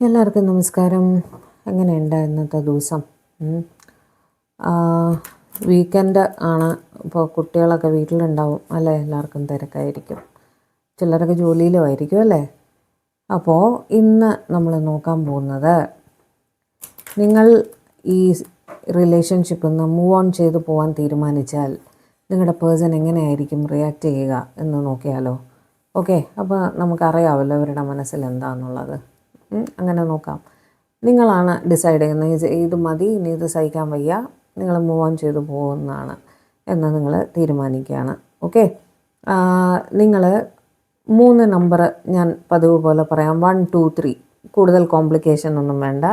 എല്ലാവർക്കും നമസ്കാരം. എങ്ങനെയുണ്ട് ഇന്നത്തെ ദിവസം? വീക്കെൻഡ് ആണ്. ഇപ്പോൾ കുട്ടികളൊക്കെ വീട്ടിലുണ്ടാവും അല്ലേ? എല്ലാവർക്കും തിരക്കായിരിക്കും. ചിലരൊക്കെ ജോലിയിലും ആയിരിക്കും അല്ലേ? അപ്പോൾ ഇന്ന് നമ്മൾ നോക്കാൻ പോകുന്നത്, നിങ്ങൾ ഈ റിലേഷൻഷിപ്പിൽ നിന്ന് മൂവ് ഓൺ ചെയ്ത് പോകാൻ തീരുമാനിച്ചാൽ നിങ്ങളുടെ പേഴ്സൺ എങ്ങനെയായിരിക്കും റിയാക്ട് ചെയ്യുക എന്ന് നോക്കിയാലോ? ഓക്കെ, അപ്പോൾ നമുക്കറിയാമല്ലോ അവരുടെ മനസ്സിൽ എന്താണെന്നുള്ളത്. അങ്ങനെ നോക്കാം. നിങ്ങളാണ് ഡിസൈഡ് ചെയ്യുന്നത്, ഇത് മതി, ഇനി ഇത് സഹിക്കാൻ വയ്യ, നിങ്ങൾ മൂവ് ഓൺ ചെയ്ത് പോകുന്നതാണ് എന്ന് നിങ്ങൾ തീരുമാനിക്കുകയാണ്. ഓക്കെ, നിങ്ങൾ 3 നമ്പർ ഞാൻ പതിവ് പോലെ പറയാം. 1, 2, 3. കൂടുതൽ കോംപ്ലിക്കേഷൻ ഒന്നും വേണ്ട.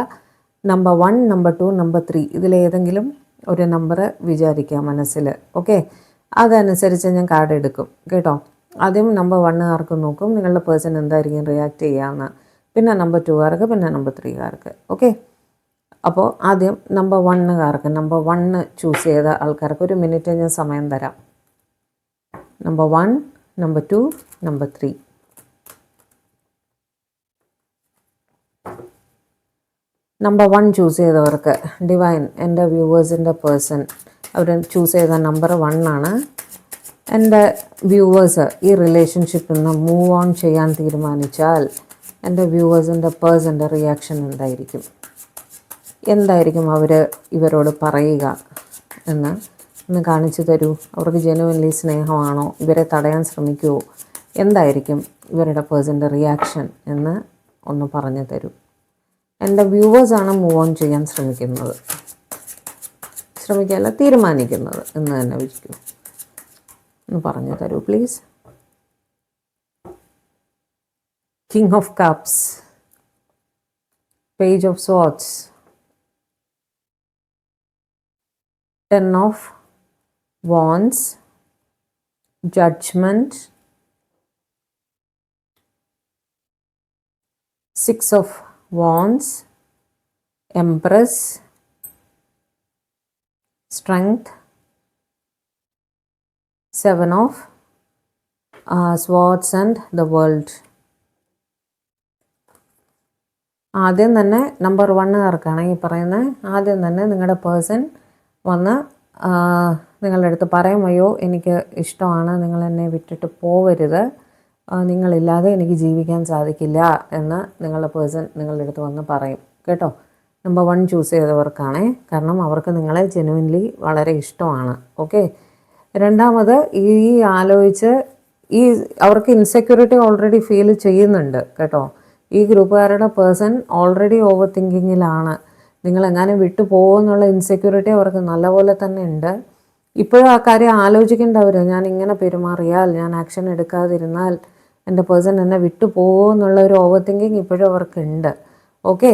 നമ്പർ 1, നമ്പർ 2, നമ്പർ 3 ഇതിലേതെങ്കിലും ഒരു നമ്പർ വിചാരിക്കുക മനസ്സിൽ. ഓക്കെ, അതനുസരിച്ച് ഞാൻ കാർഡ് എടുക്കും കേട്ടോ. ആദ്യം നമ്പർ 1കാർക്ക് നോക്കും നിങ്ങളുടെ പേഴ്സൺ എന്തായിരിക്കും റിയാക്ട് ചെയ്യാമെന്ന്, പിന്നെ നമ്പർ 2കാർക്ക്, പിന്നെ നമ്പർ 3കാർക്ക്. ഓക്കെ, അപ്പോൾ ആദ്യം നമ്പർ 1കാർക്ക്, നമ്പർ 1 ചൂസ് ചെയ്ത ആൾക്കാർക്ക് 1 മിനിറ്റ് ഞാൻ സമയം തരാം. Number 1, number 2, number 3. Number 1 choose ചെയ്തവർക്ക് ഡിവൈൻ, എൻ്റെ വ്യൂവേഴ്സിൻ്റെ പേഴ്സൺ അവർ ചൂസ് ചെയ്ത നമ്പർ 1 ആണ്. എൻ്റെ വ്യൂവേഴ്സ് ഈ റിലേഷൻഷിപ്പിൽ നിന്ന് മൂവ് ഓൺ ചെയ്യാൻ തീരുമാനിച്ചാൽ എൻ്റെ വ്യൂവേഴ്സിൻ്റെ പേഴ്സൻ്റെ റിയാക്ഷൻ എന്തായിരിക്കും അവർ ഇവരോട് പറയുക എന്ന് ഒന്ന് കാണിച്ചു തരൂ. അവർക്ക് ജെനുവൻലി സ്നേഹമാണോ? ഇവരെ തടയാൻ ശ്രമിക്കുമോ? എന്തായിരിക്കും ഇവരുടെ പേഴ്സൻ്റെ റിയാക്ഷൻ എന്ന് ഒന്ന് പറഞ്ഞു തരൂ. എൻ്റെ വ്യൂവേഴ്സാണ് മൂവ് ഓൺ ചെയ്യാൻ ശ്രമിക്കുകയല്ല, തീരുമാനിക്കുന്നത് എന്ന് തന്നെ വിളിക്കൂ. ഒന്ന് പറഞ്ഞു തരൂ please. King of Cups, Page of Swords, 10 of Wands, Judgment, 6 of Wands, Empress, Strength, 7 of Swords and the World. ആദ്യം തന്നെ നമ്പർ 1കാർക്കാണ് ഈ പറയുന്നത്. ആദ്യം തന്നെ നിങ്ങളുടെ പേഴ്സൺ വന്ന് നിങ്ങളുടെ അടുത്ത് പറയും, അയ്യോ എനിക്ക് ഇഷ്ടമാണ്, നിങ്ങൾ എന്നെ വിട്ടിട്ട് പോവരുത്, നിങ്ങളില്ലാതെ എനിക്ക് ജീവിക്കാൻ സാധിക്കില്ല എന്ന് നിങ്ങളുടെ പേഴ്സൺ നിങ്ങളുടെ അടുത്ത് വന്ന് പറയും കേട്ടോ. നമ്പർ 1 ചൂസ് ചെയ്തവർക്കാണ്, കാരണം അവർക്ക് നിങ്ങളെ ജെനുവിൻലി വളരെ ഇഷ്ടമാണ്. ഓക്കെ, രണ്ടാമത് ഈ ആലോചിച്ച് അവർക്ക് ഇൻസെക്യൂരിറ്റി ഓൾറെഡി ഫീൽ ചെയ്യുന്നുണ്ട് കേട്ടോ. ഈ ഗ്രൂപ്പുകാരുടെ പേഴ്സൺ ഓൾറെഡി ഓവർ തിങ്കിങ്ങിലാണ്. നിങ്ങളെങ്ങാനും വിട്ടു പോകുമെന്നുള്ള ഇൻസെക്യൂരിറ്റി അവർക്ക് നല്ലപോലെ തന്നെ ഉണ്ട്. ഇപ്പോഴും ആ കാര്യം ആലോചിക്കേണ്ടവർ, ഞാൻ ഇങ്ങനെ പെരുമാറിയാൽ, ഞാൻ ആക്ഷൻ എടുക്കാതിരുന്നാൽ എൻ്റെ പേഴ്സൺ എന്നെ വിട്ടു പോകുമെന്നുള്ള ഒരു ഓവർ തിങ്കിങ് ഇപ്പോഴും അവർക്കുണ്ട്. ഓക്കെ,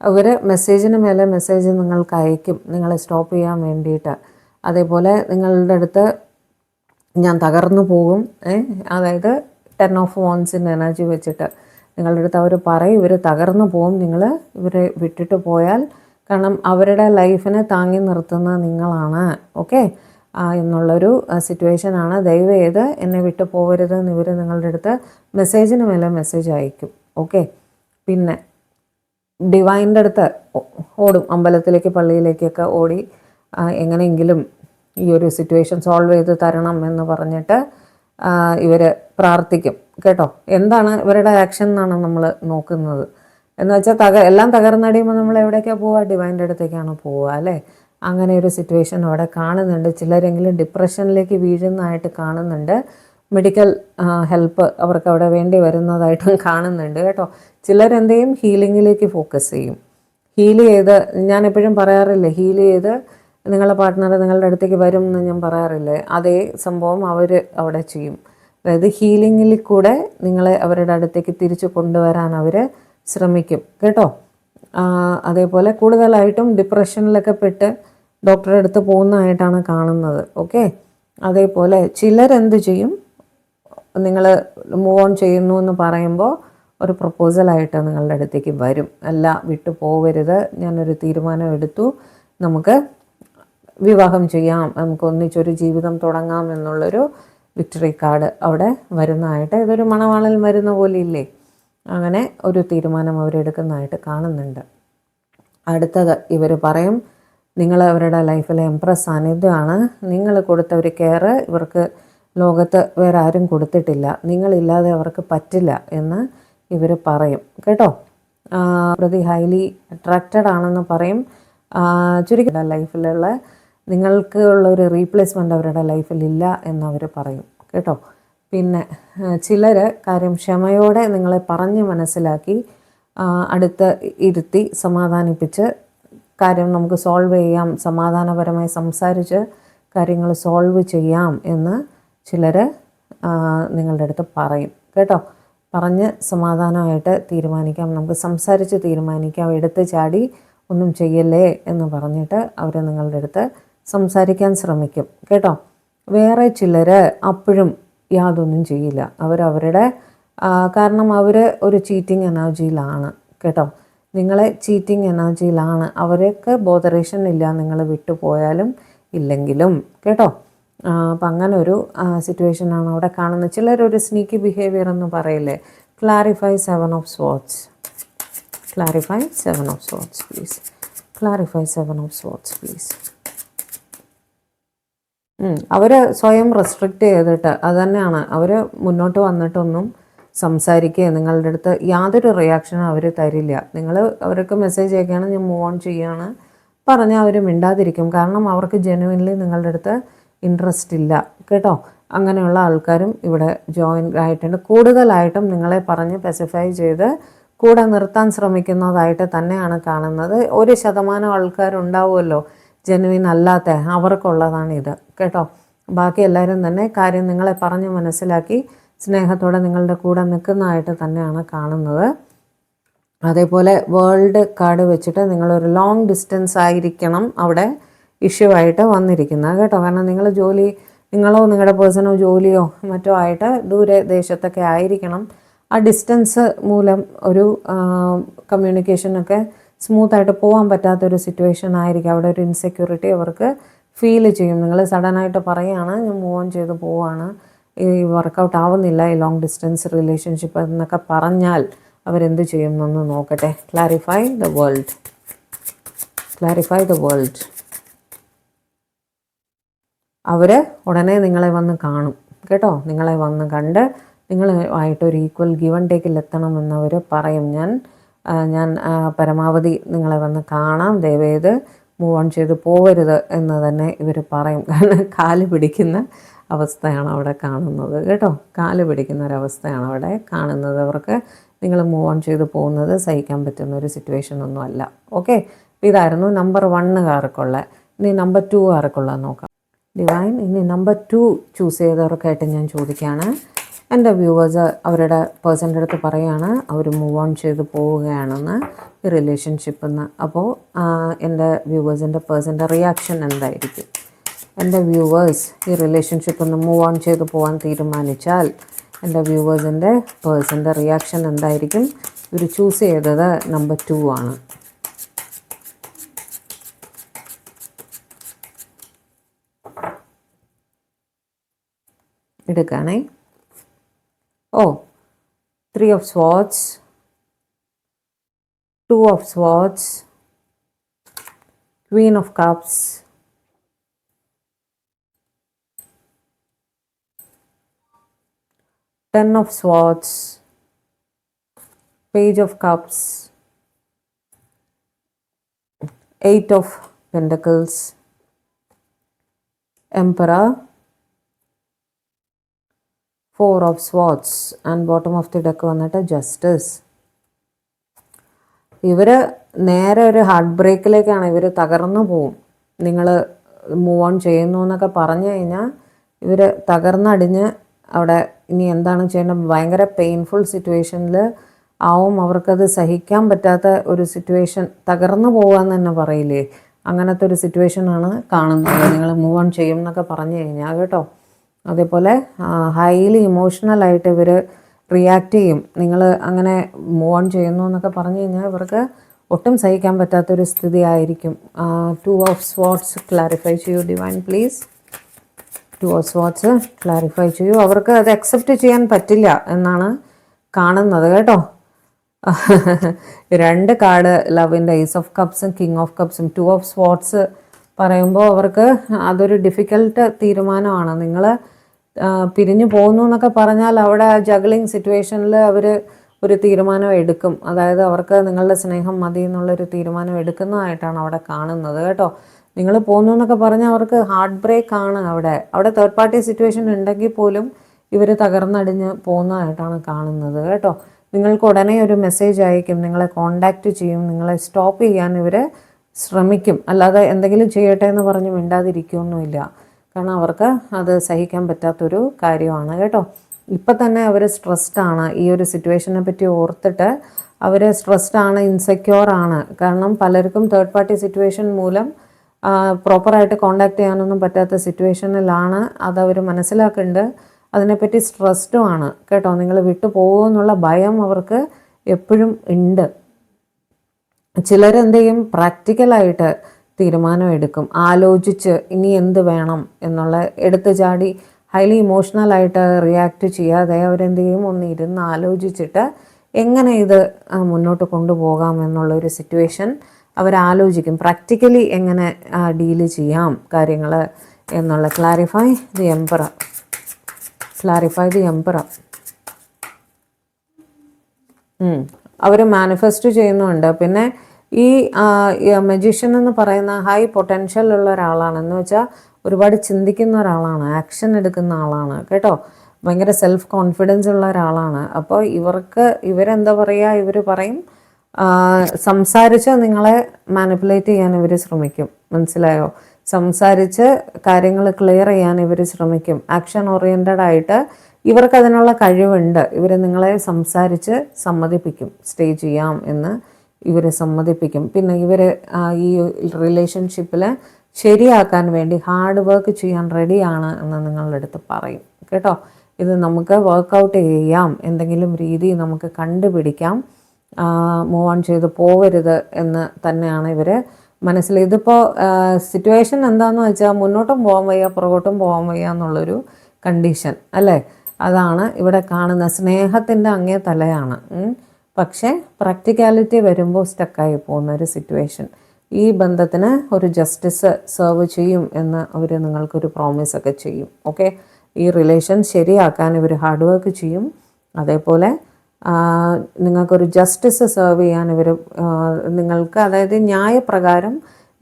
അവർ മെസ്സേജിന് മേലെ മെസ്സേജ് നിങ്ങൾക്ക് അയക്കും നിങ്ങളെ സ്റ്റോപ്പ് ചെയ്യാൻ വേണ്ടിയിട്ട്. അതേപോലെ നിങ്ങളുടെ അടുത്ത് ഞാൻ തകർന്നു പോകും, അതായത് 10 of Wandsൻ്റെ എനർജി വെച്ചിട്ട് നിങ്ങളുടെ അടുത്ത് അവർ പറയും ഇവർ തകർന്നു പോകും നിങ്ങൾ ഇവരെ വിട്ടിട്ട് പോയാൽ, കാരണം അവരുടെ ലൈഫിനെ താങ്ങി നിർത്തുന്ന നിങ്ങളാണ്. ഓക്കെ, എന്നുള്ളൊരു സിറ്റുവേഷനാണ്. ദയവ് ചെയ്ത് എന്നെ വിട്ടു പോകരുതെന്ന് ഇവർ നിങ്ങളുടെ അടുത്ത് മെസ്സേജിന് മേലെ മെസ്സേജ് അയക്കും. ഓക്കെ, പിന്നെ ഡിവൈൻ്റെ അടുത്ത് ഓടും, അമ്പലത്തിലേക്ക് പള്ളിയിലേക്കൊക്കെ ഓടി എങ്ങനെയെങ്കിലും ഈ ഒരു സിറ്റുവേഷൻ സോൾവ് ചെയ്ത് തരണം എന്ന് പറഞ്ഞിട്ട് ഇവർ പ്രാർത്ഥിക്കും കേട്ടോ. എന്താണ് ഇവരുടെ ആക്ഷൻ എന്നാണ് നമ്മൾ നോക്കുന്നത്. എന്ന് വെച്ചാൽ എല്ലാം തകർന്നടിയുമ്പോൾ നമ്മൾ എവിടേക്കാണ് പോവുക? ഡിവൈൻ്റെ അടുത്തേക്കാണ് പോവുക അല്ലേ? അങ്ങനെ ഒരു സിറ്റുവേഷൻ അവിടെ കാണുന്നുണ്ട്. ചിലരെങ്കിലും ഡിപ്രഷനിലേക്ക് വീഴുന്നതായിട്ട് കാണുന്നുണ്ട്. മെഡിക്കൽ ഹെൽപ്പ് അവർക്ക് അവിടെ വേണ്ടി വരുന്നതായിട്ടും കാണുന്നുണ്ട് കേട്ടോ. ചിലരെന്ത് ചെയ്യും? ഹീലിങ്ങിലേക്ക് ഫോക്കസ് ചെയ്യും. ഹീൽ ചെയ്ത്, ഞാൻ എപ്പോഴും പറയാറില്ലേ, ഹീൽ ചെയ്ത് നിങ്ങളുടെ പാർട്ട്ണർ നിങ്ങളുടെ അടുത്തേക്ക് വരും എന്ന് ഞാൻ പറയാറില്ലേ, അതേ സംഭവം അവർ അവിടെ ചെയ്യും. അതായത് ഹീലിങ്ങിൽ കൂടെ നിങ്ങളെ അവരുടെ അടുത്തേക്ക് തിരിച്ചു കൊണ്ടുവരാൻ അവർ ശ്രമിക്കും കേട്ടോ. അതേപോലെ കൂടുതലായിട്ടും ഡിപ്രഷനിലൊക്കെ പെട്ട് ഡോക്ടറെ അടുത്ത് പോകുന്നതായിട്ടാണ് കാണുന്നത്. ഓക്കെ, അതേപോലെ ചിലരെന്ത് ചെയ്യും? നിങ്ങൾ മൂവ് ഓൺ ചെയ്യുന്നു എന്ന് പറയുമ്പോൾ ഒരു പ്രപ്പോസലായിട്ട് നിങ്ങളുടെ അടുത്തേക്ക് വരും. അല്ല, വിട്ടു പോവരുത്, ഞാനൊരു തീരുമാനം എടുത്തു, നമുക്ക് വിവാഹം ചെയ്യാം, നമുക്ക് ഒന്നിച്ചൊരു ജീവിതം തുടങ്ങാം എന്നുള്ളൊരു വിക്ടറി കാർഡ് അവിടെ വരുന്നതായിട്ട്, ഇതൊരു മണവാളൻ വരുന്ന പോലെ ഇല്ലേ? അങ്ങനെ ഒരു തീരുമാനം അവരെടുക്കുന്നതായിട്ട് കാണുന്നുണ്ട്. അടുത്തത് ഇവർ പറയും, നിങ്ങൾ അവരുടെ ലൈഫിലെ എംപ്രസ് സാന്നിധ്യമാണ്. നിങ്ങൾ കൊടുത്ത ഒരു കെയർ ഇവർക്ക് ലോകത്ത് വേറെ ആരും കൊടുത്തിട്ടില്ല, നിങ്ങളില്ലാതെ അവർക്ക് പറ്റില്ല എന്ന് ഇവർ പറയും കേട്ടോ. പ്രതി ഹൈലി അട്രാക്റ്റഡ് ആണെന്ന് പറയും. ചുരുക്കി ലൈഫിലുള്ള നിങ്ങൾക്ക് ഉള്ളൊരു റീപ്ലേസ്മെൻ്റ് അവരുടെ ലൈഫിലില്ല എന്നവർ പറയും കേട്ടോ. പിന്നെ ചിലർ കാര്യം ക്ഷമയോടെ നിങ്ങളെ പറഞ്ഞ് മനസ്സിലാക്കി അടുത്ത് ഇരുത്തി സമാധാനിപ്പിച്ച് കാര്യം നമുക്ക് സോൾവ് ചെയ്യാം, സമാധാനപരമായി സംസാരിച്ച് കാര്യങ്ങൾ സോൾവ് ചെയ്യാം എന്ന് ചിലർ നിങ്ങളുടെ അടുത്ത് പറയും കേട്ടോ. പറഞ്ഞ് സമാധാനമായിട്ട് തീരുമാനിക്കാം, നമുക്ക് സംസാരിച്ച് തീരുമാനിക്കാം, എടുത്ത് ചാടി ഒന്നും ചെയ്യല്ലേ എന്ന് പറഞ്ഞിട്ട് അവർ നിങ്ങളുടെ അടുത്ത് സംസാരിക്കാൻ ശ്രമിക്കും കേട്ടോ. വേറെ ചിലർ അപ്പോഴും യാതൊന്നും ചെയ്യില്ല. അവരവരുടെ കാരണം അവർ ഒരു ചീറ്റിംഗ് എനർജിയിലാണ് കേട്ടോ. നിങ്ങളെ ചീറ്റിംഗ് എനർജിയിലാണ്. അവർക്ക് ബോധറേഷൻ ഇല്ല നിങ്ങൾ വിട്ടുപോയാലും ഇല്ലെങ്കിലും കേട്ടോ. അപ്പം അങ്ങനെ ഒരു സിറ്റുവേഷനാണ് അവിടെ കാണുന്നത്. ചിലരൊരു സ്നീക്കി ബിഹേവിയർ എന്ന് പറയില്ലേ. Clarify 7 of Swords. Clarify 7 of Swords please. Clarify 7 of Swords please. അവർ സ്വയം റെസ്ട്രിക്റ്റ് ചെയ്തിട്ട് അത് തന്നെയാണ്. അവർ മുന്നോട്ട് വന്നിട്ടൊന്നും സംസാരിക്കുക നിങ്ങളുടെ അടുത്ത് യാതൊരു റിയാക്ഷനും അവർ തരില്ല. നിങ്ങൾ അവർക്ക് മെസ്സേജ് അയക്കുകയാണ്, ഞാൻ മൂവ് ഓൺ ചെയ്യുകയാണ് പറഞ്ഞാൽ അവർ മിണ്ടാതിരിക്കും. കാരണം അവർക്ക് ജെനുവിൻലി നിങ്ങളുടെ അടുത്ത് ഇൻട്രസ്റ്റ് ഇല്ല കേട്ടോ. അങ്ങനെയുള്ള ആൾക്കാരും ഇവിടെ ജോയിൻ ആയിട്ടുണ്ട്. കൂടുതലായിട്ടും നിങ്ങളെ പറഞ്ഞ് പെസിഫൈ ചെയ്ത് കൂടെ നിർത്താൻ ശ്രമിക്കുന്നതായിട്ട് തന്നെയാണ് കാണുന്നത്. 1% ആൾക്കാരുണ്ടാവുമല്ലോ ജെനുവിൻ അല്ലാത്ത, അവർക്കുള്ളതാണിത് കേട്ടോ. ബാക്കി എല്ലാവരും തന്നെ കാര്യം നിങ്ങളെ പറഞ്ഞ് മനസ്സിലാക്കി സ്നേഹത്തോടെ നിങ്ങളുടെ കൂടെ നിൽക്കുന്നതായിട്ട് തന്നെയാണ് കാണുന്നത്. അതേപോലെ വേൾഡ് കാർഡ് വെച്ചിട്ട് നിങ്ങളൊരു ലോങ് ഡിസ്റ്റൻസ് ആയിരിക്കണം അവിടെ ഇഷ്യൂ ആയിട്ട് വന്നിരിക്കുന്നത് കേട്ടോ. കാരണം നിങ്ങളോ നിങ്ങളുടെ പേഴ്സണോ ജോലിയോ മറ്റോ ആയിട്ട് ദൂരെ ദേശത്തൊക്കെ ആയിരിക്കണം. ആ ഡിസ്റ്റൻസ് മൂലം ഒരു കമ്മ്യൂണിക്കേഷനൊക്കെ സ്മൂത്തായിട്ട് പോകാൻ പറ്റാത്തൊരു സിറ്റുവേഷൻ ആയിരിക്കും. അവിടെ ഒരു ഇൻസെക്യൂരിറ്റി അവർക്ക് ഫീൽ ചെയ്യും. നിങ്ങൾ സഡനായിട്ട് പറയുകയാണ് ഞാൻ മൂവ് ഓൺ ചെയ്ത് പോവുകയാണ്, ഈ വർക്കൗട്ട് ആവുന്നില്ല ഈ ലോങ് ഡിസ്റ്റൻസ് റിലേഷൻഷിപ്പ് എന്നൊക്കെ പറഞ്ഞാൽ അവരെന്ത് ചെയ്യും എന്നൊന്ന് നോക്കട്ടെ. Clarify the world. Clarify the world. അവർ ഉടനെ നിങ്ങളെ വന്ന് കാണും കേട്ടോ. നിങ്ങളെ വന്ന് കണ്ട് നിങ്ങളുമായിട്ടൊരു ഈക്വൽ ഗിവ് ആൻഡ് ടേക്കിലെത്തണമെന്നവർ പറയും. ഞാൻ പരമാവധി നിങ്ങളെ വന്ന് കാണാം, ദയവേത് മൂവ് ഓൺ ചെയ്ത് പോവരുത് എന്ന് തന്നെ ഇവർ പറയും. കാരണം കാല് പിടിക്കുന്ന അവസ്ഥയാണ് അവിടെ കാണുന്നത് കേട്ടോ. കാല് പിടിക്കുന്ന ഒരവസ്ഥയാണ് അവിടെ കാണുന്നത്. അവർക്ക് നിങ്ങൾ മൂവ് ഓൺ ചെയ്ത് പോകുന്നത് സഹിക്കാൻ പറ്റുന്ന ഒരു സിറ്റുവേഷൻ ഒന്നും അല്ല. ഓക്കെ, ഇതായിരുന്നു നമ്പർ 1കാർക്കുള്ള. ഇനി നമ്പർ 2കാർക്കുള്ള നോക്കാം. ഡിവൈൻ, ഇനി നമ്പർ 2 ചൂസ് ചെയ്തവർക്കായിട്ട് ഞാൻ ചോദിക്കുകയാണ്. എൻ്റെ വ്യൂവേഴ്സ് അവരുടെ പേഴ്സൻ്റെ അടുത്ത് പറയുകയാണ് അവർ മൂവ് ഓൺ ചെയ്ത് പോവുകയാണെന്ന് ഈ റിലേഷൻഷിപ്പിൽ നിന്ന്. അപ്പോൾ എൻ്റെ വ്യൂവേഴ്സിൻ്റെ പേഴ്സൻ്റെ റിയാക്ഷൻ എന്തായിരിക്കും? എൻ്റെ വ്യൂവേഴ്സ് ഈ റിലേഷൻഷിപ്പിൽ നിന്ന് മൂവ് ഓൺ ചെയ്ത് പോകാൻ തീരുമാനിച്ചാൽ എൻ്റെ വ്യൂവേഴ്സിൻ്റെ പേഴ്സൻ്റെ റിയാക്ഷൻ എന്തായിരിക്കും? ഇവർ ചൂസ് ചെയ്തത് നമ്പർ 2 ആണ്. എടുക്കുകയാണേ. 3 of Swords, 2 of Swords, Queen of Cups, Ten of Swords, Page of Cups, 8 of Pentacles, Emperor, 4 of Swords and bottom of the deck വന്നിട്ട് Justice. ഇവർ നേരെ ഒരു ഹാർട്ട് ബ്രേക്കിലേക്കാണ്. ഇവർ തകർന്നു പോവും. നിങ്ങൾ മൂവ് ഓൺ ചെയ്യുന്നു എന്നൊക്കെ പറഞ്ഞു കഴിഞ്ഞാൽ ഇവർ തകർന്നടിഞ്ഞ് അവിടെ ഇനി എന്താണ് ചെയ്യേണ്ടത്, ഭയങ്കര പെയിൻഫുൾ സിറ്റുവേഷനിൽ ആവും. അവർക്കത് സഹിക്കാൻ പറ്റാത്ത ഒരു സിറ്റുവേഷൻ, തകർന്നു പോകാമെന്ന് തന്നെ പറയില്ലേ, അങ്ങനത്തെ ഒരു സിറ്റുവേഷനാണ് കാണുന്നത്. നിങ്ങൾ മൂവ് ഓൺ ചെയ്യും എന്നൊക്കെ പറഞ്ഞു കഴിഞ്ഞാൽ കേട്ടോ. അതേപോലെ ഹൈലി ഇമോഷണലായിട്ട് ഇവർ റിയാക്ട് ചെയ്യും. നിങ്ങൾ അങ്ങനെ മൂവ് ഓൺ ചെയ്യുന്നു എന്നൊക്കെ പറഞ്ഞു കഴിഞ്ഞാൽ ഇവർക്ക് ഒട്ടും സഹിക്കാൻ പറ്റാത്തൊരു സ്ഥിതി ആയിരിക്കും. 2 of Swords ക്ലാരിഫൈ ചെയ്യൂ divine please. 2 of Swords clarify ചെയ്യൂ. അവർക്ക് അത് അക്സെപ്റ്റ് ചെയ്യാൻ പറ്റില്ല എന്നാണ് കാണുന്നത് കേട്ടോ. രണ്ട് കാർഡ് ലവിൻ്റെ ഏസ് ഓഫ് കപ്സും കിങ് ഓഫ് കപ്സും 2 ഓഫ് സ്പോർട്സ് പറയുമ്പോൾ അവർക്ക് അതൊരു ഡിഫിക്കൽട്ട് തീരുമാനമാണ്. നിങ്ങൾ പിരിഞ്ഞു പോകുന്നു എന്നൊക്കെ പറഞ്ഞാൽ അവിടെ ജഗ്ലിംഗ് സിറ്റുവേഷനിൽ അവർ ഒരു തീരുമാനം എടുക്കും. അതായത് അവർക്ക് നിങ്ങളുടെ സ്നേഹം മതി എന്നുള്ളൊരു തീരുമാനം എടുക്കുന്നതായിട്ടാണ് അവിടെ കാണുന്നത് കേട്ടോ. നിങ്ങൾ പോകുന്നു എന്നൊക്കെ പറഞ്ഞാൽ അവർക്ക് ഹാർട്ട് ബ്രേക്ക് ആണ്. അവിടെ തേർഡ് പാർട്ടി സിറ്റുവേഷൻ ഉണ്ടെങ്കിൽ പോലും ഇവർ തകർന്നടിഞ്ഞ് പോകുന്നതായിട്ടാണ് കാണുന്നത് കേട്ടോ. നിങ്ങൾക്ക് ഉടനെ ഒരു മെസ്സേജ് അയക്കും, നിങ്ങളെ കോണ്ടാക്റ്റ് ചെയ്യും, നിങ്ങളെ സ്റ്റോപ്പ് ചെയ്യാൻ ഇവർ ശ്രമിക്കും. അല്ലാതെ എന്തെങ്കിലും ചെയ്യട്ടെ എന്ന് പറഞ്ഞ് മിണ്ടാതിരിക്കുകയൊന്നുമില്ല. കാരണം അവർക്ക് അത് സഹിക്കാൻ പറ്റാത്തൊരു കാര്യമാണ് കേട്ടോ. ഇപ്പം തന്നെ അവർ സ്ട്രെസ്ഡ് ആണ്. ഈ ഒരു സിറ്റുവേഷനെ പറ്റി ഓർത്തിട്ട് അവർ സ്ട്രെസ്ഡ് ആണ്, ഇൻസെക്യൂർ ആണ്. കാരണം പലർക്കും തേർഡ് പാർട്ടി സിറ്റുവേഷൻ മൂലം പ്രോപ്പറായിട്ട് കോണ്ടാക്ട് ചെയ്യാനൊന്നും പറ്റാത്ത സിറ്റുവേഷനിലാണ്. അതവർ മനസ്സിലാക്കുന്നുണ്ട്. അതിനെപ്പറ്റി സ്ട്രെസ്ഡും ആണ് കേട്ടോ. നിങ്ങൾ വിട്ടു പോകുമെന്നുള്ള ഭയം അവർക്ക് എപ്പോഴും ഉണ്ട്. ചിലരെന്ത് ചെയ്യും, പ്രാക്ടിക്കലായിട്ട് തീരുമാനം എടുക്കും, ആലോചിച്ച് ഇനി എന്ത് വേണം എന്നുള്ള എടുത്ത് ചാടി ഹൈലി ഇമോഷണലായിട്ട് റിയാക്ട് ചെയ്യാതെ അവരെന്ത് ചെയ്യും, ഒന്ന് ഇരുന്ന് ആലോചിച്ചിട്ട് എങ്ങനെ ഇത് മുന്നോട്ട് കൊണ്ടുപോകാം എന്നുള്ളൊരു സിറ്റുവേഷൻ അവരാലോചിക്കും. പ്രാക്ടിക്കലി എങ്ങനെ ഡീല് ചെയ്യാം കാര്യങ്ങൾ എന്നുള്ള. Clarify the emperor. അവർ മാനിഫെസ്റ്റ് ചെയ്യുന്നുണ്ട്. പിന്നെ ഈ മജീഷ്യൻ എന്ന് പറയുന്ന ഹൈ പൊട്ടൻഷ്യൽ ഉള്ള ഒരാളാണ്. എന്ന് വെച്ചാൽ ഒരുപാട് ചിന്തിക്കുന്ന ഒരാളാണ്, ആക്ഷൻ എടുക്കുന്ന ആളാണ് കേട്ടോ. ഭയങ്കര സെൽഫ് കോൺഫിഡൻസ് ഉള്ള ഒരാളാണ്. അപ്പോൾ ഇവരെന്താ പറയുക, ഇവർ പറയും സംസാരിച്ച് നിങ്ങളെ മാനിപ്പുലേറ്റ് ചെയ്യാൻ ഇവർ ശ്രമിക്കും. മനസ്സിലായോ? സംസാരിച്ച് കാര്യങ്ങൾ ക്ലിയർ ചെയ്യാൻ ഇവർ ശ്രമിക്കും. ആക്ഷൻ ഓറിയൻറ്റഡ് ആയിട്ട് ഇവർക്കതിനുള്ള കഴിവുണ്ട്. ഇവർ നിങ്ങളെ സംസാരിച്ച് സമ്മതിപ്പിക്കും, സ്റ്റേ ചെയ്യാം എന്ന് ഇവർ സമ്മതിപ്പിക്കും. പിന്നെ ഇവർ ഈ റിലേഷൻഷിപ്പിൽ ശരിയാക്കാൻ വേണ്ടി ഹാർഡ് വർക്ക് ചെയ്യാൻ റെഡിയാണ് എന്ന് നിങ്ങളുടെ അടുത്ത് പറയും കേട്ടോ. ഇത് നമുക്ക് വർക്കൗട്ട് ചെയ്യാം, എന്തെങ്കിലും രീതി നമുക്ക് കണ്ടുപിടിക്കാം, മൂവ് ഓൺ ചെയ്ത് പോവരുത് എന്ന് തന്നെയാണ് ഇവർ മനസ്സിൽ. ഇതിപ്പോൾ സിറ്റുവേഷൻ എന്താണെന്ന് വെച്ചാൽ മുന്നോട്ടും പോകാൻ വയ്യ, പുറകോട്ടും പോകാൻ വയ്യ എന്നുള്ളൊരു കണ്ടീഷൻ അല്ലേ. അതാണ് ഇവിടെ കാണുന്ന. സ്നേഹത്തിൻ്റെ അങ്ങേ തലയാണ്. പക്ഷേ പ്രാക്ടിക്കാലിറ്റി വരുമ്പോൾ സ്റ്റക്കായി പോകുന്ന ഒരു സിറ്റുവേഷൻ. ഈ ബന്ധത്തിന് ഒരു ജസ്റ്റിസ് സെർവ് ചെയ്യും എന്ന് അവർ നിങ്ങൾക്കൊരു പ്രോമിസൊക്കെ ചെയ്യും. ഓക്കെ, ഈ റിലേഷൻ ശരിയാക്കാൻ ഇവർ ഹാർഡ് വർക്ക് ചെയ്യും. അതേപോലെ നിങ്ങൾക്കൊരു ജസ്റ്റിസ് സെർവ് ചെയ്യാൻ ഇവർ നിങ്ങൾക്ക്, അതായത് ന്യായപ്രകാരം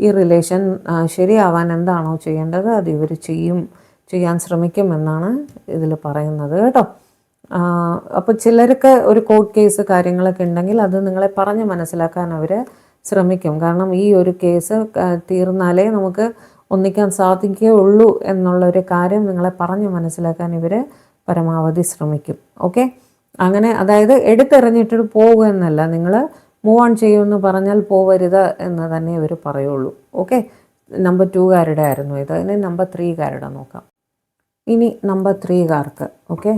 ഈ റിലേഷൻ ശരിയാവാൻ എന്താണോ ചെയ്യേണ്ടത് അത് ഇവർ ചെയ്യാൻ ശ്രമിക്കും എന്നാണ് ഇതിൽ പറയുന്നത് കേട്ടോ. അപ്പോൾ ചിലർക്ക് ഒരു കോർട്ട് കേസ് കാര്യങ്ങളൊക്കെ ഉണ്ടെങ്കിൽ അത് നിങ്ങളെ പറഞ്ഞ് മനസ്സിലാക്കാൻ അവർ ശ്രമിക്കും. കാരണം ഈ ഒരു കേസ് തീർന്നാലേ നമുക്ക് ഒന്നിക്കാൻ സാധിക്കുകയുള്ളൂ എന്നുള്ളൊരു കാര്യം നിങ്ങളെ പറഞ്ഞ് മനസ്സിലാക്കാൻ ഇവർ പരമാവധി ശ്രമിക്കും. ഓക്കെ, അങ്ങനെ അതായത് എടുത്തെറിഞ്ഞിട്ട് പോകുക എന്നല്ല, നിങ്ങൾ മൂവ് ഓൺ ചെയ്യുമെന്ന് പറഞ്ഞാൽ പോവരുത് എന്ന് തന്നെ ഇവർ പറയുള്ളൂ. ഓക്കെ, നമ്പർ 2കാരുടെ ആയിരുന്നു ഇത്. ഇനി നമ്പർ 3കാരുടെ നോക്കാം. ഇനി നമ്പർ 3കാർക്ക് ഓക്കെ,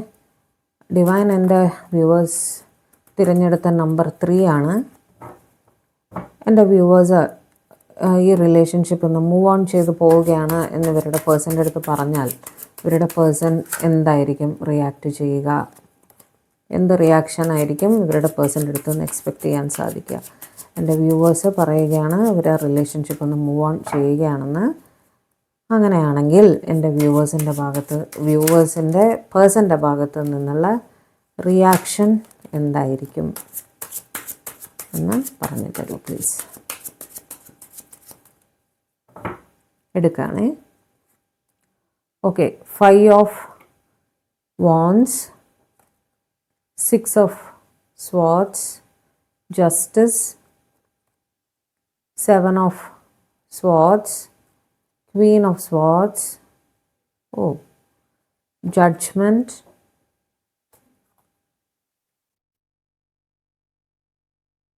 ഡിവൈൻ എൻ്റെ വ്യൂവേഴ്സ് തിരഞ്ഞെടുത്ത നമ്പർ 3 ആണ്. എൻ്റെ വ്യൂവേഴ്സ് ഈ റിലേഷൻഷിപ്പ് ഒന്ന് മൂവ് ഓൺ ചെയ്ത് പോവുകയാണ് എന്ന് ഇവരുടെ പേഴ്സൻ്റെ അടുത്ത് പറഞ്ഞാൽ ഇവരുടെ പേഴ്സൺ എന്തായിരിക്കും റിയാക്ട് ചെയ്യുക, എന്ത് റിയാക്ഷൻ ആയിരിക്കും ഇവരുടെ പേഴ്സൻ്റെ അടുത്ത് നിന്ന് എക്സ്പെക്റ്റ് ചെയ്യാൻ സാധിക്കുക? എൻ്റെ വ്യൂവേഴ്സ് പറയുകയാണ് ഇവരുടെ റിലേഷൻഷിപ്പ് ഒന്ന് മൂവ് ഓൺ ചെയ്യുകയാണെന്ന്. അങ്ങനെയാണെങ്കിൽ എൻ്റെ വ്യൂവേഴ്സിൻ്റെ പേഴ്സൻ്റെ ഭാഗത്ത് നിന്നുള്ള റിയാക്ഷൻ എന്തായിരിക്കും എന്ന് പറഞ്ഞു തരൂ പ്ലീസ്. എടുക്കുകയാണേ. Okay, 5 of wands, 6 of swords, justice, 7 of swords, queen of swords, judgment,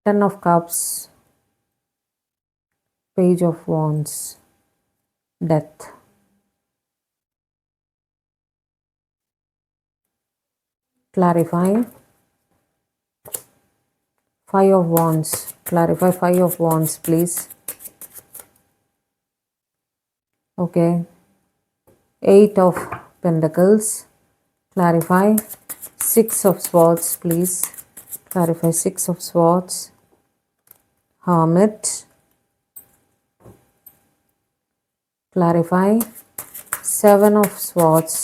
10 of cups, page of wands, death. Clarify 5 of wands. Clarify 5 of wands please. Okay, 8 of pentacles. Clarify 6 of swords please. Clarify 6 of Swords, Hermit. Clarify 7 of Swords.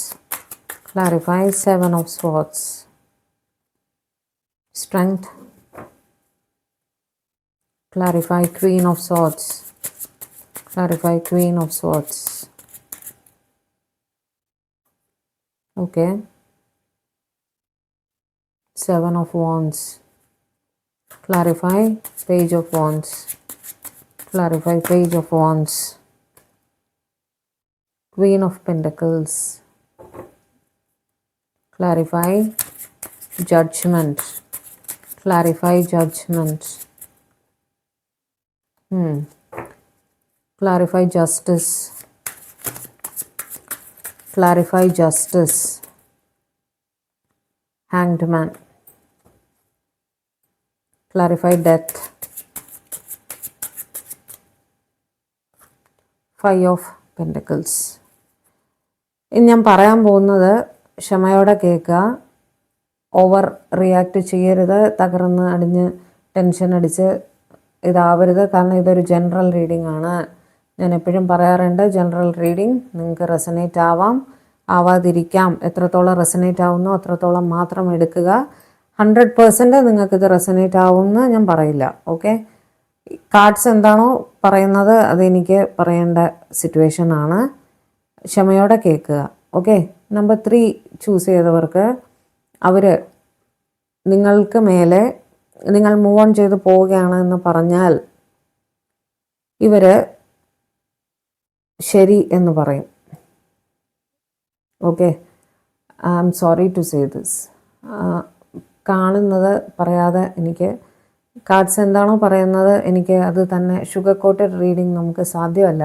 Clarify 7 of Swords. Strength. Clarify Queen of Swords. Clarify Queen of Swords. Okay. 7 of Wands. Clarify Page of Wands. Clarify Page of Wands. Queen of Pentacles. Clarify Judgment. Clarify Judgment. Clarify Justice. Clarify Justice. Hanged Man. Clarify Death. 5 of Pentacles. ഇനി ഞാൻ പറയാൻ പോകുന്നത് ക്ഷമയോടെ കേൾക്കുക. Over react ചെയ്യരുത്, തകർന്ന് അടിഞ്ഞ് tension അടിച്ച് ഇതാവരുത്. കാരണം ഇതൊരു ജനറൽ റീഡിംഗ് ആണ്. ഞാൻ എപ്പോഴും പറയാറുണ്ട്, ജനറൽ റീഡിംഗ് നിങ്ങൾക്ക് റെസനേറ്റ് ആവാം, ആവാതിരിക്കാം. എത്രത്തോളം റെസനേറ്റ് ആവുന്നോ അത്രത്തോളം മാത്രം എടുക്കുക. 100% നിങ്ങൾക്കിത് റെസനേറ്റ് ആവുമെന്ന് ഞാൻ പറയില്ല. ഓക്കെ, കാർഡ്സ് എന്താണോ പറയുന്നത് അതെനിക്ക് പറയേണ്ട സിറ്റുവേഷൻ ആണ്. ക്ഷമയോടെ കേൾക്കുക. ഓക്കെ. നമ്പർ 3 ചൂസ് ചെയ്തവർക്ക് അവർ നിങ്ങൾക്ക് മേലെ നിങ്ങൾ മൂവ് ഓൺ ചെയ്ത് പോവുകയാണ് എന്ന് പറഞ്ഞാൽ ഇവർ ശരി എന്ന് പറയും. Okay, I am sorry to say this. കാണുന്നത് പറയാതെ എനിക്ക് കാർഡ്സ് എന്താണോ പറയുന്നത് എനിക്ക് അത് തന്നെ ഷുഗർ കോട്ടഡ് റീഡിങ് നമുക്ക് സാധ്യമല്ല.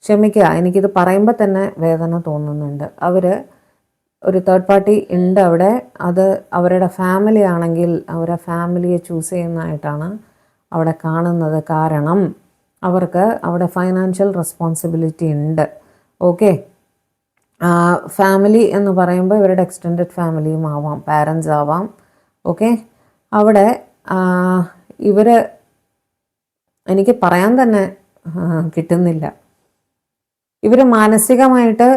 ക്ഷമിക്കുക, എനിക്കിത് പറയുമ്പോൾ തന്നെ വേദന തോന്നുന്നുണ്ട്. അവർ ഒരു തേർഡ് പാർട്ടി ഉണ്ട് അവിടെ. അത് അവരുടെ ഫാമിലി ആണെങ്കിൽ അവരെ ഫാമിലിയെ ചൂസ് ചെയ്യുന്നതായിട്ടാണ് അവിടെ കാണുന്നത്. കാരണം അവർക്ക് അവിടെ ഫൈനാൻഷ്യൽ റെസ്പോൺസിബിലിറ്റി ഉണ്ട്. ഓക്കെ, ഫാമിലി എന്ന് പറയുമ്പോൾ ഇവരുടെ എക്സ്റ്റെൻഡഡ് ഫാമിലിയും ആവാം, പാരൻസ് ആവാം. ഓക്കെ, അവിടെ ഇവർ എനിക്ക് പറയാൻ തന്നെ കിട്ടുന്നില്ല. ഇവർ മാനസികമായിട്ട്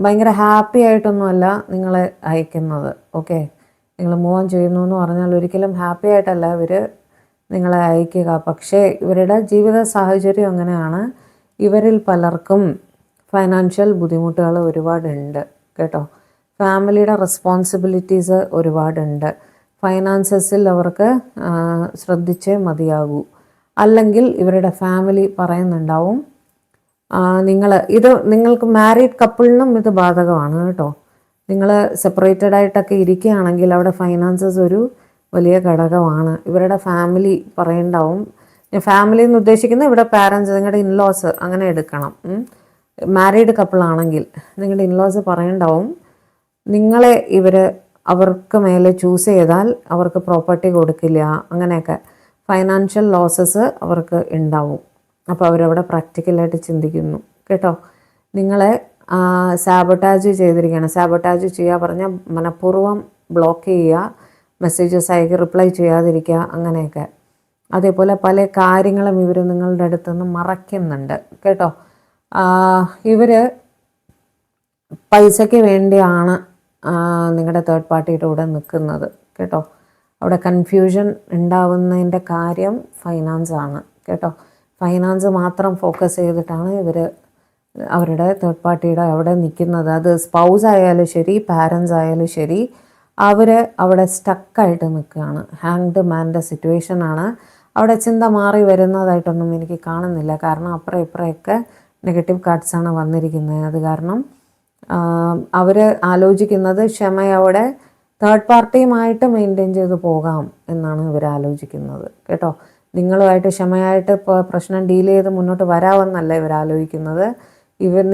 ഭയങ്കര ഹാപ്പി ആയിട്ടൊന്നുമല്ല നിങ്ങളെ അയക്കുന്നത്. ഓക്കെ, നിങ്ങൾ മൂവ് ഓൺ ചെയ്യുന്നു എന്ന് പറഞ്ഞാൽ ഒരിക്കലും ഹാപ്പി ആയിട്ടല്ല ഇവർ നിങ്ങളെ അയക്കുക. പക്ഷേ ഇവരുടെ ജീവിത സാഹചര്യം അങ്ങനെയാണ്. ഇവരിൽ പലർക്കും ഫൈനാൻഷ്യൽ ബുദ്ധിമുട്ടുകൾ ഒരുപാടുണ്ട് കേട്ടോ. ഫാമിലിയുടെ റെസ്പോൺസിബിലിറ്റീസ് ഒരുപാടുണ്ട്. ഫൈനാൻസസിൽ അവർക്ക് ശ്രദ്ധിച്ചേ മതിയാകൂ. അല്ലെങ്കിൽ ഇവരുടെ ഫാമിലി പറയുന്നുണ്ടാവും നിങ്ങൾക്ക് മാരീഡ് കപ്പിളിനും ഇത് ബാധകമാണ് കേട്ടോ. നിങ്ങൾ സെപ്പറേറ്റഡ് ആയിട്ടൊക്കെ ഇരിക്കുകയാണെങ്കിൽ അവിടെ ഫൈനാൻസസ് ഒരു വലിയ ഘടകമാണ്. ഇവരുടെ ഫാമിലി പറയുണ്ടാവും. ഫാമിലി എന്ന് ഉദ്ദേശിക്കുന്നത് ഇവിടെ പാരൻസ്, നിങ്ങളുടെ ഇൻലോസ് അങ്ങനെ എടുക്കണം. മാരീഡ് കപ്പിളാണെങ്കിൽ നിങ്ങളുടെ ഇൻലോസ് പറയുണ്ടാവും നിങ്ങളെ അവർക്ക് മേലെ ചൂസ് ചെയ്താൽ അവർക്ക് പ്രോപ്പർട്ടി കൊടുക്കില്ല, അങ്ങനെയൊക്കെ ഫൈനാൻഷ്യൽ ലോസസ് അവർക്ക് ഉണ്ടാവും. അപ്പോൾ അവരവിടെ പ്രാക്ടിക്കലായിട്ട് ചിന്തിക്കുന്നു കേട്ടോ. നിങ്ങളെ സാബോട്ടാജ് ചെയ്തിരിക്കുകയാണ്. സാബോട്ടാജ് ചെയ്യുക പറഞ്ഞാൽ മനഃപൂർവ്വം ബ്ലോക്ക് ചെയ്യുക, മെസ്സേജസ് അയക്കി റിപ്ലൈ ചെയ്യാതിരിക്കുക, അങ്ങനെയൊക്കെ. അതേപോലെ പല കാര്യങ്ങളും ഇവർ നിങ്ങളുടെ അടുത്തുനിന്ന് മറയ്ക്കുന്നുണ്ട് കേട്ടോ. ഇവർ പൈസയ്ക്ക് വേണ്ടിയാണ് നിങ്ങളുടെ തേർഡ് പാർട്ടിയുടെ കൂടെ നിൽക്കുന്നത് കേട്ടോ. അവിടെ കൺഫ്യൂഷൻ ഉണ്ടാവുന്നതിൻ്റെ കാര്യം ഫൈനാൻസ് ആണ് കേട്ടോ. ഫൈനാൻസ് മാത്രം ഫോക്കസ് ചെയ്തിട്ടാണ് ഇവർ അവരുടെ തേർഡ് പാർട്ടിയുടെ അവിടെ നിൽക്കുന്നത്. അത് സ്പൗസ് ആയാലും ശരി, പാരൻസ് ആയാലും ശരി, അവർ അവിടെ സ്റ്റക്കായിട്ട് നിൽക്കുകയാണ്. ഹാങ്ഡ് മാൻ്റെ സിറ്റുവേഷനാണ്. അവിടെ ചിന്ത മാറി വരുന്നതായിട്ടൊന്നും എനിക്ക് കാണുന്നില്ല. കാരണം അപ്പുറം ഇപ്പുറമൊക്കെ നെഗറ്റീവ് കാർഡ്സാണ് വന്നിരിക്കുന്നത്. അത് കാരണം അവർ ആലോചിക്കുന്നത് ക്ഷമയോടെ തേർഡ് പാർട്ടിയുമായിട്ട് മെയിൻറ്റെയിൻ ചെയ്ത് പോകാം എന്നാണ് ഇവർ ആലോചിക്കുന്നത് കേട്ടോ. നിങ്ങളുമായിട്ട് ക്ഷമയായിട്ട് ഇപ്പോൾ പ്രശ്നം ഡീൽ ചെയ്ത് മുന്നോട്ട് വരാമെന്നല്ല ഇവർ ആലോചിക്കുന്നത്.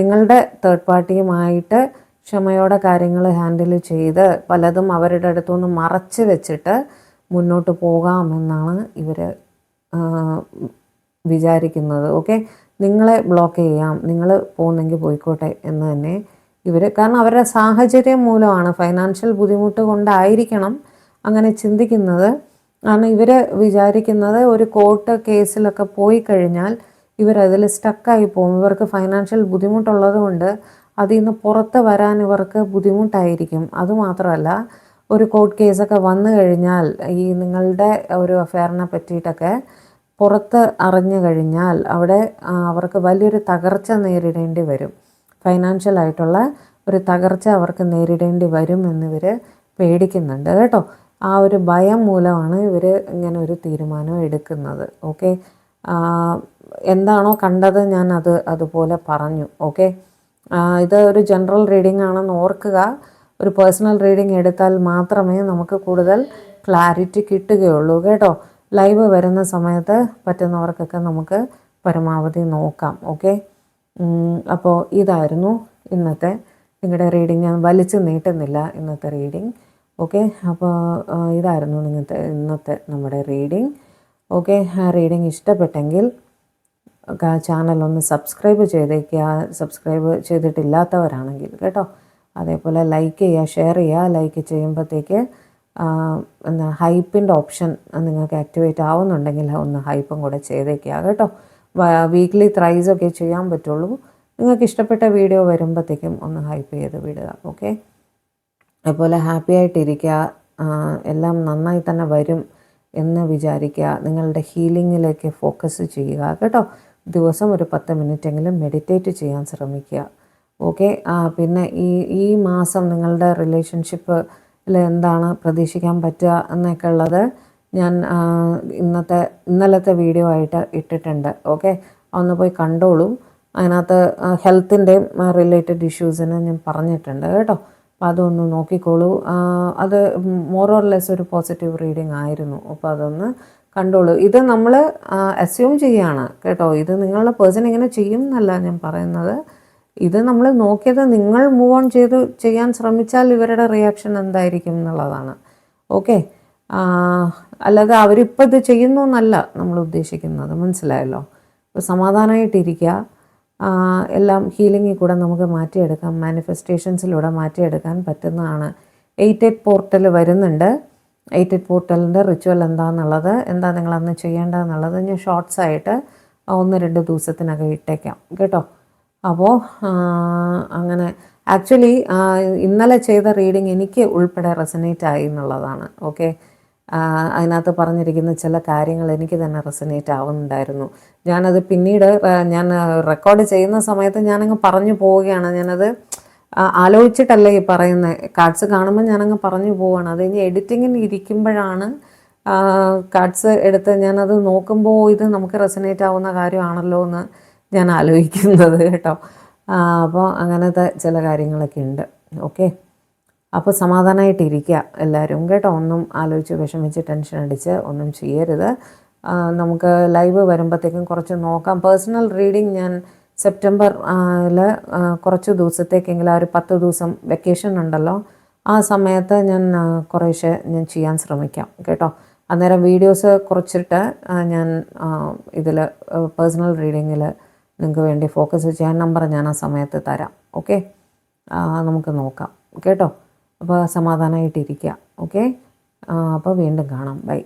നിങ്ങളുടെ തേർഡ് പാർട്ടിയുമായിട്ട് ക്ഷമയോടെ കാര്യങ്ങൾ ഹാൻഡിൽ ചെയ്ത് പലതും അവരുടെ അടുത്തുനിന്ന് മറച്ച് വെച്ചിട്ട് മുന്നോട്ട് പോകാമെന്നാണ് ഇവർ വിചാരിക്കുന്നത്. ഓക്കെ, നിങ്ങളെ ബ്ലോക്ക് ചെയ്യാം, നിങ്ങൾ പോകുന്നെങ്കിൽ പോയിക്കോട്ടെ എന്ന് തന്നെ ഇവർ, കാരണം അവരുടെ സാഹചര്യം മൂലമാണ്, ഫൈനാൻഷ്യൽ ബുദ്ധിമുട്ട് കൊണ്ടായിരിക്കണം അങ്ങനെ ചിന്തിക്കുന്നത്. കാരണം ഇവർ വിചാരിക്കുന്നത് ഒരു കോർട്ട് കേസിലൊക്കെ പോയി കഴിഞ്ഞാൽ ഇവരതിൽ സ്റ്റക്കായി പോകും. ഇവർക്ക് ഫൈനാൻഷ്യൽ ബുദ്ധിമുട്ടുള്ളത് കൊണ്ട് അതിൽ നിന്ന് പുറത്ത് വരാൻ ഇവർക്ക് ബുദ്ധിമുട്ടായിരിക്കും. അതുമാത്രമല്ല, ഒരു കോർട്ട് കേസൊക്കെ വന്നു കഴിഞ്ഞാൽ ഈ നിങ്ങളുടെ ഒരു അഫെയറിനെ പറ്റിയിട്ടൊക്കെ പുറത്ത് അറിഞ്ഞു കഴിഞ്ഞാൽ അവിടെ അവർക്ക് വലിയൊരു തകർച്ച നേരിടേണ്ടി വരും. ഫൈനാൻഷ്യലായിട്ടുള്ള ഒരു തകർച്ച അവർക്ക് നേരിടേണ്ടി വരും എന്നിവർ പേടിക്കുന്നുണ്ട് കേട്ടോ. ആ ഒരു ഭയം മൂലമാണ് ഇവർ ഇങ്ങനെ ഒരു തീരുമാനം എടുക്കുന്നത്. ഓക്കെ, എന്താണോ കണ്ടത് ഞാൻ അതുപോലെ പറഞ്ഞു. ഓക്കെ, ഇത് ഒരു ജനറൽ റീഡിംഗ് ആണെന്ന് ഓർക്കുക. ഒരു പേഴ്സണൽ റീഡിംഗ് എടുത്താൽ മാത്രമേ നമുക്ക് കൂടുതൽ ക്ലാരിറ്റി കിട്ടുകയുള്ളൂ കേട്ടോ. ലൈവ് വരുന്ന സമയത്ത് പറ്റുന്നവർക്കൊക്കെ നമുക്ക് പരമാവധി നോക്കാം. ഓക്കെ, അപ്പോൾ ഇതായിരുന്നു ഇന്നത്തെ നിങ്ങളുടെ റീഡിംഗ്. ഞാൻ വലിച്ചു നീട്ടുന്നില്ല ഇന്നത്തെ റീഡിംഗ്. ഓക്കെ, അപ്പോൾ ഇതായിരുന്നു ഇന്നത്തെ നമ്മുടെ റീഡിംഗ്. ഓക്കെ, ആ റീഡിംഗ് ഇഷ്ടപ്പെട്ടെങ്കിൽ ചാനലൊന്ന് സബ്സ്ക്രൈബ് ചെയ്തേക്കുക, സബ്സ്ക്രൈബ് ചെയ്തിട്ടില്ലാത്തവരാണെങ്കിൽ കേട്ടോ. അതേപോലെ ലൈക്ക് ചെയ്യുക, ഷെയർ ചെയ്യുക. ലൈക്ക് ചെയ്യുമ്പോഴത്തേക്ക് ഹൈപ്പിൻ്റെ ഓപ്ഷൻ നിങ്ങൾക്ക് ആക്ടിവേറ്റ് ആവുന്നുണ്ടെങ്കിൽ ഒന്ന് ഹൈപ്പും കൂടെ ചെയ്തേക്കുക കേട്ടോ. വീക്ക്ലി ത്രൈസൊക്കെ ചെയ്യാൻ പറ്റുള്ളൂ. നിങ്ങൾക്ക് ഇഷ്ടപ്പെട്ട വീഡിയോ വരുമ്പോഴത്തേക്കും ഒന്ന് ഹൈപ്പ് ചെയ്ത് വിടുക. ഓക്കെ, അതുപോലെ ഹാപ്പി ആയിട്ടിരിക്കുക. എല്ലാം നന്നായി തന്നെ വരും എന്ന് വിചാരിക്കുക. നിങ്ങളുടെ ഹീലിങ്ങിലേക്ക് ഫോക്കസ് ചെയ്യുക കേട്ടോ. ദിവസം ഒരു 10 മിനിറ്റെങ്കിലും മെഡിറ്റേറ്റ് ചെയ്യാൻ ശ്രമിക്കുക. ഓക്കെ, പിന്നെ ഈ മാസം നിങ്ങളുടെ റിലേഷൻഷിപ്പിൽ എന്താണ് പ്രതീക്ഷിക്കാൻ പറ്റുക എന്നൊക്കെ ഉള്ളത് ഞാൻ ഇന്നലത്തെ വീഡിയോ ആയിട്ട് ഇട്ടിട്ടുണ്ട്. ഓക്കെ, ഒന്ന് പോയി കണ്ടോളൂ. അതിനകത്ത് ഹെൽത്തിൻ്റെയും റിലേറ്റഡ് ഇഷ്യൂസിന് ഞാൻ പറഞ്ഞിട്ടുണ്ട് കേട്ടോ. അപ്പോൾ അതൊന്ന് നോക്കിക്കോളൂ. അത് മോർ ഓർ ലെസ് ഒരു പോസിറ്റീവ് റീഡിംഗ് ആയിരുന്നു. അപ്പോൾ അതൊന്ന് കണ്ടോളൂ. ഇത് നമ്മൾ അസ്യൂം ചെയ്യുകയാണ് കേട്ടോ. ഇത് നിങ്ങളുടെ പേഴ്സൺ ഇങ്ങനെ ചെയ്യും എന്നല്ല ഞാൻ പറയുന്നത്. ഇത് നമ്മൾ നോക്കിയത് നിങ്ങൾ മൂവ് ഓൺ ചെയ്യാൻ ശ്രമിച്ചാൽ ഇവരുടെ റിയാക്ഷൻ എന്തായിരിക്കും എന്നുള്ളതാണ്. ഓക്കെ, അല്ലാതെ അവരിപ്പോൾ ഇത് ചെയ്യുന്നു എന്നല്ല നമ്മൾ ഉദ്ദേശിക്കുന്നത്. മനസ്സിലായല്ലോ? അപ്പോൾ സമാധാനമായിട്ടിരിക്കുക. എല്ലാം ഹീലിങ്ങിൽ കൂടെ നമുക്ക് മാറ്റിയെടുക്കാം. മാനിഫെസ്റ്റേഷൻസിലൂടെ മാറ്റിയെടുക്കാൻ പറ്റുന്നതാണ്. 88 പോർട്ടൽ വരുന്നുണ്ട്. 88 പോർട്ടലിൻ്റെ റിച്വൽ എന്താണെന്നുള്ളത്, എന്താ നിങ്ങളന്ന് ചെയ്യേണ്ടതെന്നുള്ളത് ഞാൻ ഷോർട്സ് ആയിട്ട് 1-2 ദിവസത്തിനകം ഇട്ടേക്കാം കേട്ടോ. അപ്പോൾ അങ്ങനെ ആക്ച്വലി ഇന്നലെ ചെയ്ത റീഡിങ് എനിക്ക് ഉൾപ്പെടെ റെസനേറ്റ് ആയി എന്നുള്ളതാണ്. ഓക്കെ, അതിനകത്ത് പറഞ്ഞിരിക്കുന്ന ചില കാര്യങ്ങൾ എനിക്ക് തന്നെ റെസനേറ്റ് ആവുന്നുണ്ടായിരുന്നു. ഞാനത് പിന്നീട് ഞാൻ റെക്കോർഡ് ചെയ്യുന്ന സമയത്ത് ഞാനങ്ങ് പറഞ്ഞു പോവുകയാണ്. ഞാനത് ആലോചിച്ചിട്ടല്ല ഈ പറയുന്നത്. കാർഡ്സ് കാണുമ്പോൾ ഞാനങ്ങ് പറഞ്ഞു പോവുകയാണ്. അത് ഇനി എഡിറ്റിങ്ങിന് ഇരിക്കുമ്പോഴാണ് കാർഡ്സ് എടുത്ത് ഞാനത് നോക്കുമ്പോൾ ഇത് നമുക്ക് റെസനേറ്റ് ആവുന്ന കാര്യമാണല്ലോ എന്ന് ഞാൻ ആലോചിക്കുന്നത് കേട്ടോ. അപ്പോൾ അങ്ങനത്തെ ചില കാര്യങ്ങളൊക്കെ ഉണ്ട്. ഓക്കെ, അപ്പോൾ സമാധാനമായിട്ടിരിക്കുക എല്ലാവരും കേട്ടോ. ഒന്നും ആലോചിച്ച് വിഷമിച്ച് ടെൻഷൻ അടിച്ച് ഒന്നും ചെയ്യരുത്. നമുക്ക് ലൈവ് വരുമ്പോഴത്തേക്കും കുറച്ച് നോക്കാം. പേഴ്സണൽ റീഡിംഗ് ഞാൻ സെപ്റ്റംബറിൽ കുറച്ച് ദിവസത്തേക്കെങ്കിലും ഒരു 10 ദിവസം വെക്കേഷൻ ഉണ്ടല്ലോ, ആ സമയത്ത് ഞാൻ കുറേശ്ശെ ഞാൻ ചെയ്യാൻ ശ്രമിക്കാം കേട്ടോ. അന്നേരം വീഡിയോസ് കുറച്ചിട്ട് ഞാൻ ഇതിൽ പേഴ്സണൽ റീഡിങ്ങിൽ നിങ്ങൾക്ക് വേണ്ടി ഫോക്കസ് ചെയ്യാൻ നമ്പർ ഞാൻ ആ സമയത്ത് തരാം. ഓക്കെ, നമുക്ക് നോക്കാം കേട്ടോ. അപ്പോൾ സമാധാനമായിട്ടിരിക്കുക. ഓക്കെ, അപ്പോൾ വീണ്ടും കാണാം. ബൈ.